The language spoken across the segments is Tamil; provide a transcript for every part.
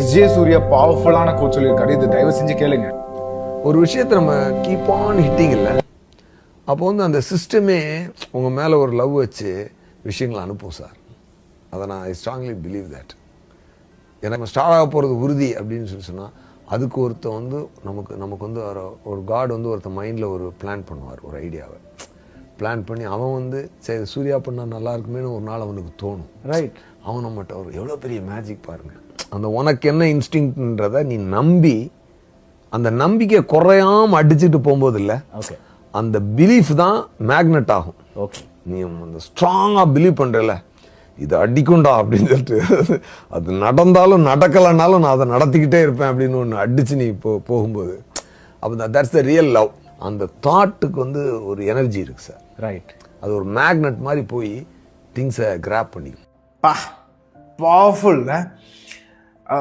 விஜய் சூர்யா பவர்ஃபுல்லான கோட் சொல்லியிருக்காரு. இது தயவு செஞ்சு கேளுங்க. ஒரு விஷயத்தை நம்ம கீப் ஆன் ஹிட்டிங் இல்லை, அப்போ வந்து அந்த சிஸ்டமே உங்கள் மேலே ஒரு லவ் வச்சு விஷயங்களை அனுப்பும் சார். அதை நான் ஐ ஸ்ட்ராங்லி பிலீவ் தட். எனக்கு ஸ்டார்ட் ஆக போகிறது உறுதி அப்படின்னு சொல்லி சொன்னால் அதுக்கு ஒருத்தர் வந்து நமக்கு வந்து ஒரு காட் வந்து ஒருத்தர் மைண்டில் ஒரு பிளான் பண்ணுவார், ஒரு ஐடியாவை பிளான் பண்ணி அவன் வந்து சரி சூர்யா பண்ணால் நல்லா இருக்குமேனு ஒரு நாள் அவனுக்கு தோணும். ரைட். அவன் நம்மகிட்ட ஒரு எவ்வளோ பெரிய மேஜிக் பாருங்கள். அந்த உனக்கு என்ன இன்ஸ்டிங்க்ன்றதை நீ நம்பி அந்த நம்பிக்கை குறையாமல் அடிச்சுட்டு போகும்போது இல்லை, ஓகே, அந்த பிலீஃப் தான் மேக்னெட் ஆகும். ஓகே, நீ அந்த ஸ்ட்ராங்காக பிலீவ் பண்ணுறல இது அடிக்கும்டா அப்படின்னு சொல்லிட்டு அது நடந்தாலும் நடக்கலைனாலும் நான் அதை நடத்திக்கிட்டே இருப்பேன் அப்படின்னு ஒன்று அடித்து நீ போகும்போது அப்போ தட்ஸ் த ரியல் லவ். அந்த தாட்டுக்கு வந்து ஒரு எனர்ஜி இருக்குது சார். ரைட். அது ஒரு மேக்னெட் மாதிரி போய் திங்ஸை கிராப் பண்ணி பவர்ஃபுல்.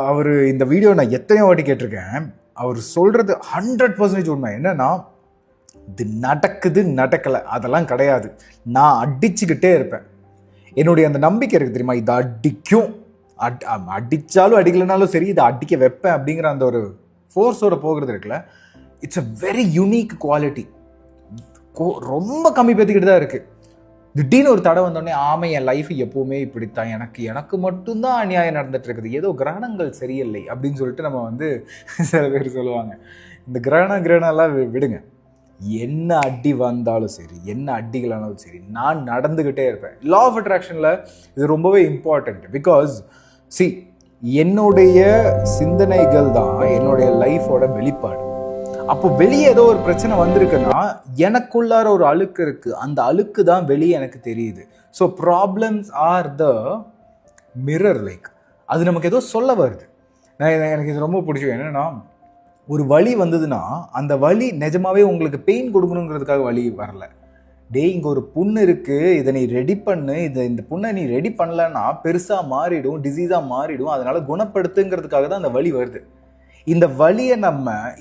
அவர் இந்த வீடியோ நான் எத்தனையோ வாட்டி கேட்டிருக்கேன். அவர் சொல்கிறது 100% உண்மை. என்னன்னா, இது நடக்குது நடக்கலை அதெல்லாம் கிடையாது, நான் அடிச்சுக்கிட்டே இருப்பேன். என்னுடைய அந்த நம்பிக்கை இருக்குது தெரியுமா, இதை அடிக்கும், அடித்தாலும் அடிக்கலைனாலும் சரி இதை அடிக்க வைப்பேன் அப்படிங்கிற அந்த ஒரு ஃபோர்ஸோட போகிறது இருக்குல்ல, it's a very unique quality. ரொம்ப கம்மி பேத்துக்கிட்டு தான் இருக்குது. திடீர்னு ஒரு தடவை வந்தோடனே ஆமை என் லைஃப் எப்போவுமே இப்படித்தான், எனக்கு மட்டும்தான் அநியாயம் நடந்துட்டு இருக்குது, ஏதோ கிரகணங்கள் சரியில்லை அப்படின்னு சொல்லிட்டு நம்ம வந்து சில பேர் சொல்லுவாங்க. இந்த கிரகணம்லாம் விடுங்க, என்ன அடி வந்தாலும் சரி என்ன அடிகளானாலும் சரி நான் நடந்துக்கிட்டே இருப்பேன். லா ஆஃப் அட்ராக்ஷனில் இது ரொம்பவே இம்பார்ட்டண்ட். பிகாஸ் என்னுடைய சிந்தனைகள் தான் என்னுடைய லைஃபோட வெளிப்பாடு. அப்போ வெளியே ஏதோ ஒரு பிரச்சனை வந்திருக்குன்னா எனக்குள்ளார ஒரு அழுக்கு இருக்குது, அந்த அழுக்கு தான் வெளியே எனக்கு தெரியுது. So problems R the mirror. Like அது நமக்கு ஏதோ சொல்ல வருது. எனக்கு இது ரொம்ப பிடிக்கும். என்னன்னா, ஒரு வலி வந்ததுன்னா அந்த வலி நிஜமாவே உங்களுக்கு பெயின் கொடுக்கணுங்கிறதுக்காக வலி வரல. இங்கே ஒரு புண்ணு இருக்குது, இதை நீ ரெடி பண்ணு, இந்த புண்ணை நீ ரெடி பண்ணலன்னா பெருசாக மாறிடும், டிசீஸாக மாறிடும், அதனால குணப்படுத்துங்கிறதுக்காக தான் அந்த வலி வருது. இந்த வலியை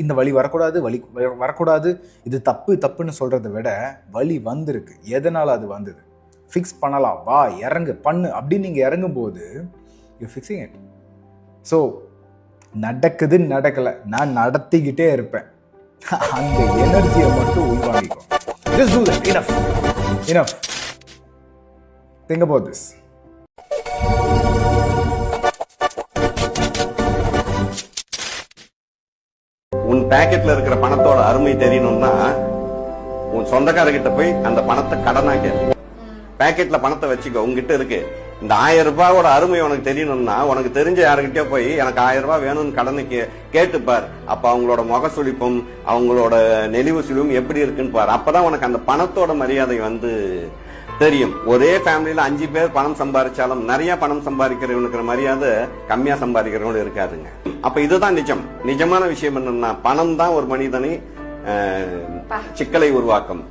இந்த வலி வரக்கூடாது இது தப்புன்னு சொல்கிறத விட வலி வந்திருக்கு, எதனால் அது வந்தது, ஃபிக்ஸ் பண்ணலாம், வா இறங்கு பண்ணு அப்படின்னு நீங்கள் இறங்கும்போது யூ ஃபிக்ஸிங் இட். ஸோ நடக்குது நடக்கலை நான் நடத்திக்கிட்டே இருப்பேன். அந்த எனர்ஜியை மட்டும் உள்வாங்கிக்கும். Just do that. Enough. Think about this. உன் பாக்கெட்ல இருக்கிற பணத்தோட அருமை தெரியணும்னா உன் சொந்தக்காரர்கிட்ட போய் அந்த பணத்தை கடனா கேளு. பாக்கெட்ல பணத்தை வச்சுக்கோ, உங்ககிட்ட இருக்கு. இந்த 1000 ரூபாயோட அருமை உனக்கு தெரியணும்னா உனக்கு தெரிஞ்ச யாருக்கிட்டே போய் எனக்கு 1000 ரூபாய் வேணும்னு கடனை கேட்டுப்பார். அப்ப அவங்களோட முகசுளிப்பும் அவங்களோட நெளிவு சுழிவும் எப்படி இருக்குன்னு பாரு. அப்பதான் உனக்கு அந்த பணத்தோட மரியாதை வந்து தெரியும். ஒரே ஃபேமிலியில 5 பேர் பணம் சம்பாதிச்சாலும் நிறைய பணம் சம்பாதிக்கிறவனுக்கு மரியாதை கம்மியா சம்பாதிக்கிறவங்களும் இருக்காதுங்க. அப்ப இதுதான் நிஜமான விஷயம். என்னன்னா, பணம் தான் ஒரு மனிதனை சிக்கலை உருவாக்கும்.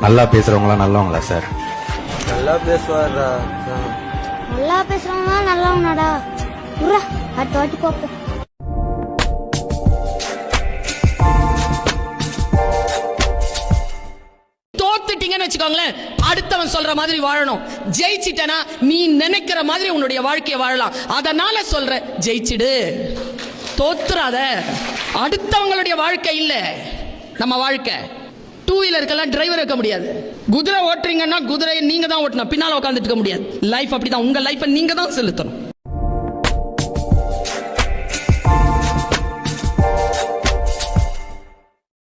நல்லா பேசுறவங்களா நல்லவங்களா சார்? நல்லா பேசுவாரா? நல்லா பேசுறவங்களா நல்லவங்கடா. அடுத்த வாட்டி பார்ப்போம். தோத்துட்டீங்கன்னு வச்சுக்கோங்களேன், அடுத்தவன் சொல்ற மாதிரி வாழணும். ஜெயிச்சிட்டனா நீ நினைக்கிற மாதிரி உன்னுடைய வாழ்க்கையை வாழலாம். அதனால சொல்ற, ஜெயிச்சிடு, தோத்துறாத. அடுத்தவங்களுடைய வாழ்க்கை இல்ல நம்ம வாழ்க்கை. 2 வீலருக்கெல்லாம் டிரைவர் இருக்க முடியாது. குதிரை ஓட்டுறீங்கன்னா குதிரையை நீங்க தான் ஓட்டணும், பின்னால உட்காந்துட்டு இருக்க முடியாது. லைஃப் அப்படிதான், உங்க லைஃபை நீங்க தான் செலுத்தணும்.